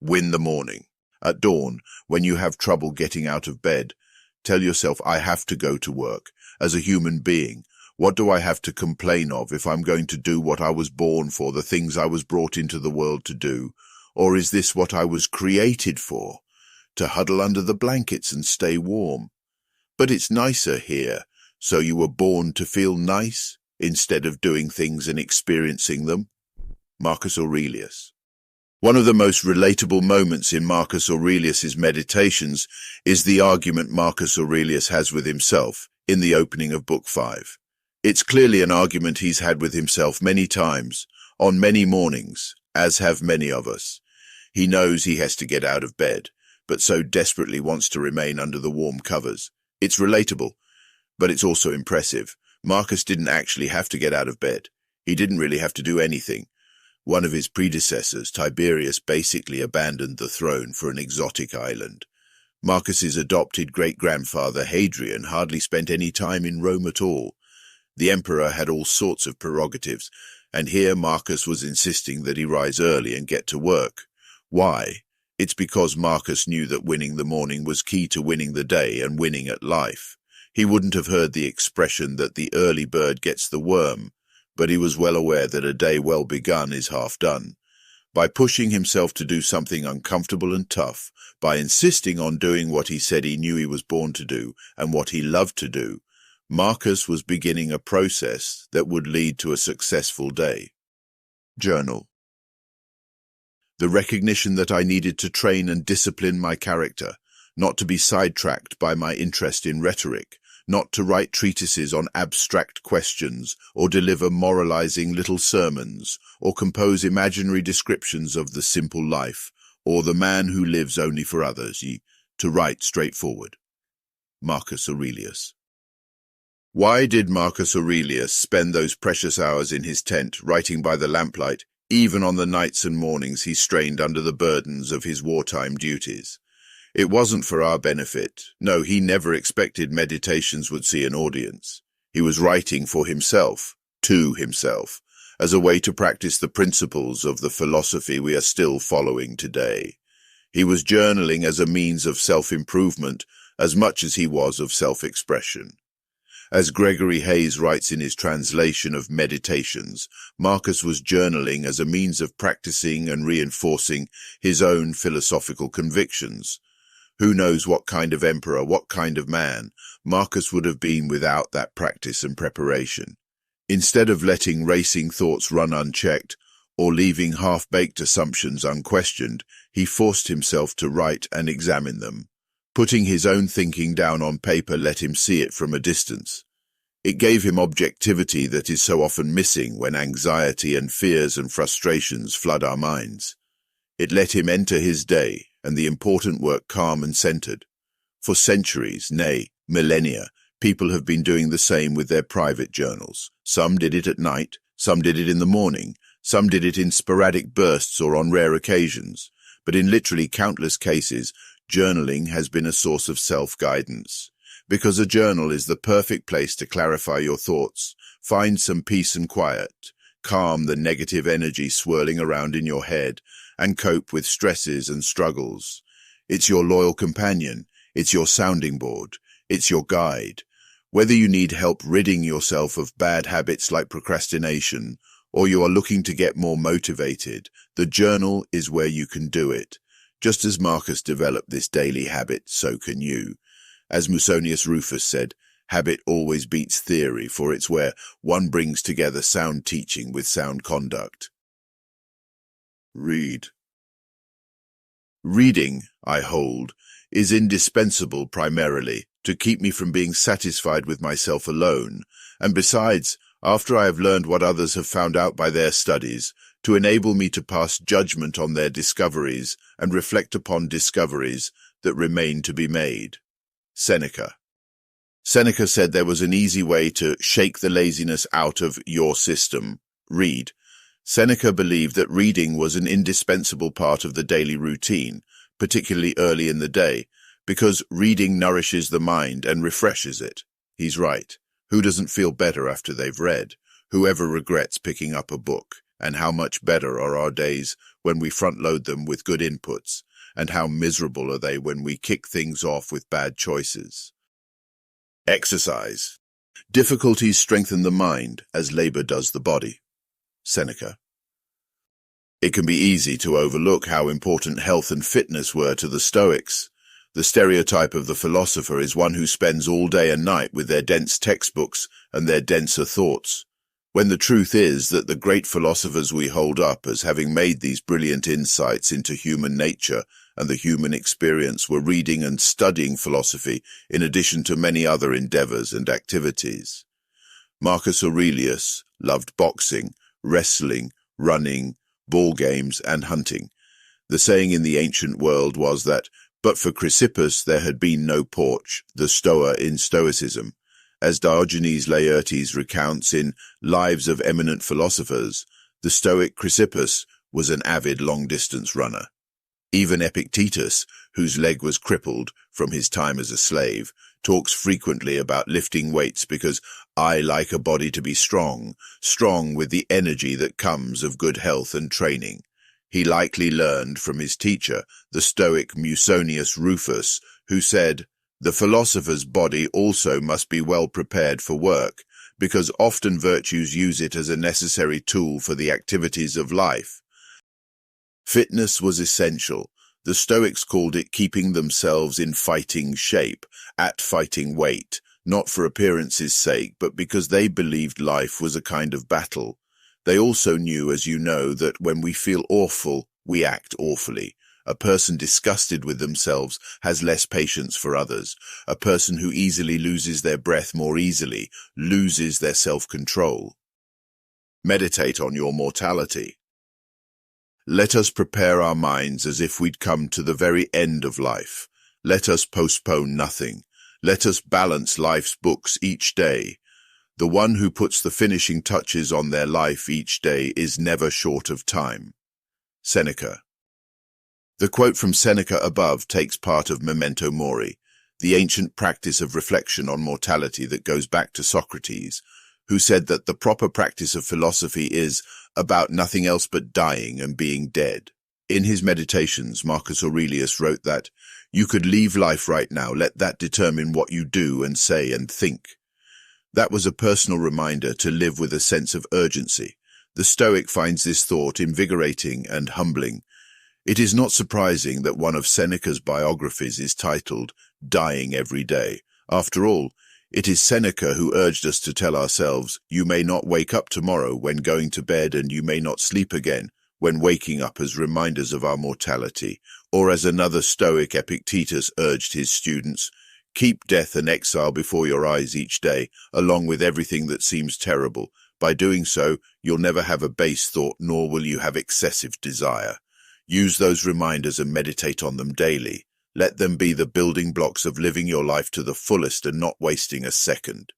Win the morning. At dawn, when you have trouble getting out of bed, tell yourself, I have to go to work. As a human being, what do I have to complain of if I'm going to do what I was born for, the things I was brought into the world to do? Or is this what I was created for? To huddle under the blankets and stay warm. But it's nicer here, so you were born to feel nice instead of doing things and experiencing them? Marcus Aurelius. One of the most relatable moments in Marcus Aurelius's meditations is the argument Marcus Aurelius has with himself in the opening of Book 5. It's clearly an argument he's had with himself many times, on many mornings, as have many of us. He knows he has to get out of bed, but so desperately wants to remain under the warm covers. It's relatable, but it's also impressive. Marcus didn't actually have to get out of bed. He didn't really have to do anything. One of his predecessors, Tiberius, basically abandoned the throne for an exotic island. Marcus's adopted great-grandfather, Hadrian, hardly spent any time in Rome at all. The emperor had all sorts of prerogatives, and here Marcus was insisting that he rise early and get to work. Why? It's because Marcus knew that winning the morning was key to winning the day and winning at life. He wouldn't have heard the expression that the early bird gets the worm, but he was well aware that a day well begun is half done. By pushing himself to do something uncomfortable and tough, by insisting on doing what he said he knew he was born to do and what he loved to do, Marcus was beginning a process that would lead to a successful day. Journal. The recognition that I needed to train and discipline my character, not to be sidetracked by my interest in rhetoric, not to write treatises on abstract questions or deliver moralizing little sermons or compose imaginary descriptions of the simple life or the man who lives only for others, to write straightforward. Marcus Aurelius. Why did Marcus Aurelius spend those precious hours in his tent writing by the lamplight, even on the nights and mornings he strained under the burdens of his wartime duties? It wasn't for our benefit. No, he never expected meditations would see an audience. He was writing for himself, to himself, as a way to practice the principles of the philosophy we are still following today. He was journaling as a means of self-improvement as much as he was of self-expression. As Gregory Hayes writes in his translation of Meditations, Marcus was journaling as a means of practicing and reinforcing his own philosophical convictions. Who knows what kind of emperor, what kind of man Marcus would have been without that practice and preparation. Instead of letting racing thoughts run unchecked or leaving half-baked assumptions unquestioned, he forced himself to write and examine them. Putting his own thinking down on paper let him see it from a distance. It gave him objectivity that is so often missing when anxiety and fears and frustrations flood our minds. It let him enter his day and the important work calm and centered. For centuries, nay, millennia, people have been doing the same with their private journals. Some did it at night, some did it in the morning, some did it in sporadic bursts or on rare occasions. But in literally countless cases, journaling has been a source of self-guidance. Because a journal is the perfect place to clarify your thoughts, find some peace and quiet, calm the negative energy swirling around in your head, and cope with stresses and struggles. It's your loyal companion, it's your sounding board, it's your guide. Whether you need help ridding yourself of bad habits like procrastination, or you are looking to get more motivated, the journal is where you can do it. Just as Marcus developed this daily habit, so can you. As Musonius Rufus said, habit always beats theory, for it's where one brings together sound teaching with sound conduct. Read. Reading, I hold, is indispensable primarily to keep me from being satisfied with myself alone, and besides, after I have learned what others have found out by their studies, to enable me to pass judgment on their discoveries and reflect upon discoveries that remain to be made. Seneca. Seneca said there was an easy way to shake the laziness out of your system. Read. Seneca believed that reading was an indispensable part of the daily routine, particularly early in the day, because reading nourishes the mind and refreshes it. He's right. Who doesn't feel better after they've read? Whoever regrets picking up a book? And how much better are our days when we front-load them with good inputs, and how miserable are they when we kick things off with bad choices. Exercise. Difficulties strengthen the mind as labor does the body. Seneca. It can be easy to overlook how important health and fitness were to the Stoics. The stereotype of the philosopher is one who spends all day and night with their dense textbooks and their denser thoughts, when the truth is that the great philosophers we hold up as having made these brilliant insights into human nature and the human experience were reading and studying philosophy in addition to many other endeavors and activities. Marcus Aurelius loved boxing, wrestling, running, ball games, and hunting. The saying in the ancient world was that, but for Chrysippus there had been no porch, the Stoa in Stoicism. As Diogenes Laertes recounts in Lives of Eminent Philosophers, the Stoic Chrysippus was an avid long-distance runner. Even Epictetus, whose leg was crippled from his time as a slave, talks frequently about lifting weights because I like a body to be strong, strong with the energy that comes of good health and training. He likely learned from his teacher, the Stoic Musonius Rufus, who said, "The philosopher's body also must be well prepared for work, because often virtues use it as a necessary tool for the activities of life." Fitness was essential. The Stoics called it keeping themselves in fighting shape, at fighting weight, not for appearance's sake, but because they believed life was a kind of battle. They also knew, as you know, that when we feel awful, we act awfully. A person disgusted with themselves has less patience for others. A person who easily loses their breath more easily loses their self-control. Meditate on your mortality. Let us prepare our minds as if we'd come to the very end of life. Let us postpone nothing. Let us balance life's books each day. The one who puts the finishing touches on their life each day is never short of time. Seneca. The quote from Seneca above takes part of Memento Mori, the ancient practice of reflection on mortality that goes back to Socrates, who said that the proper practice of philosophy is about nothing else but dying and being dead. In his Meditations, Marcus Aurelius wrote that, "You could leave life right now, let that determine what you do and say and think." That was a personal reminder to live with a sense of urgency. The Stoic finds this thought invigorating and humbling. It is not surprising that one of Seneca's biographies is titled, "Dying Every Day." After all, it is Seneca who urged us to tell ourselves, you may not wake up tomorrow when going to bed, and you may not sleep again when waking up, as reminders of our mortality. Or as another Stoic, Epictetus, urged his students, keep death and exile before your eyes each day, along with everything that seems terrible. By doing so, you'll never have a base thought, nor will you have excessive desire. Use those reminders and meditate on them daily. Let them be the building blocks of living your life to the fullest and not wasting a second.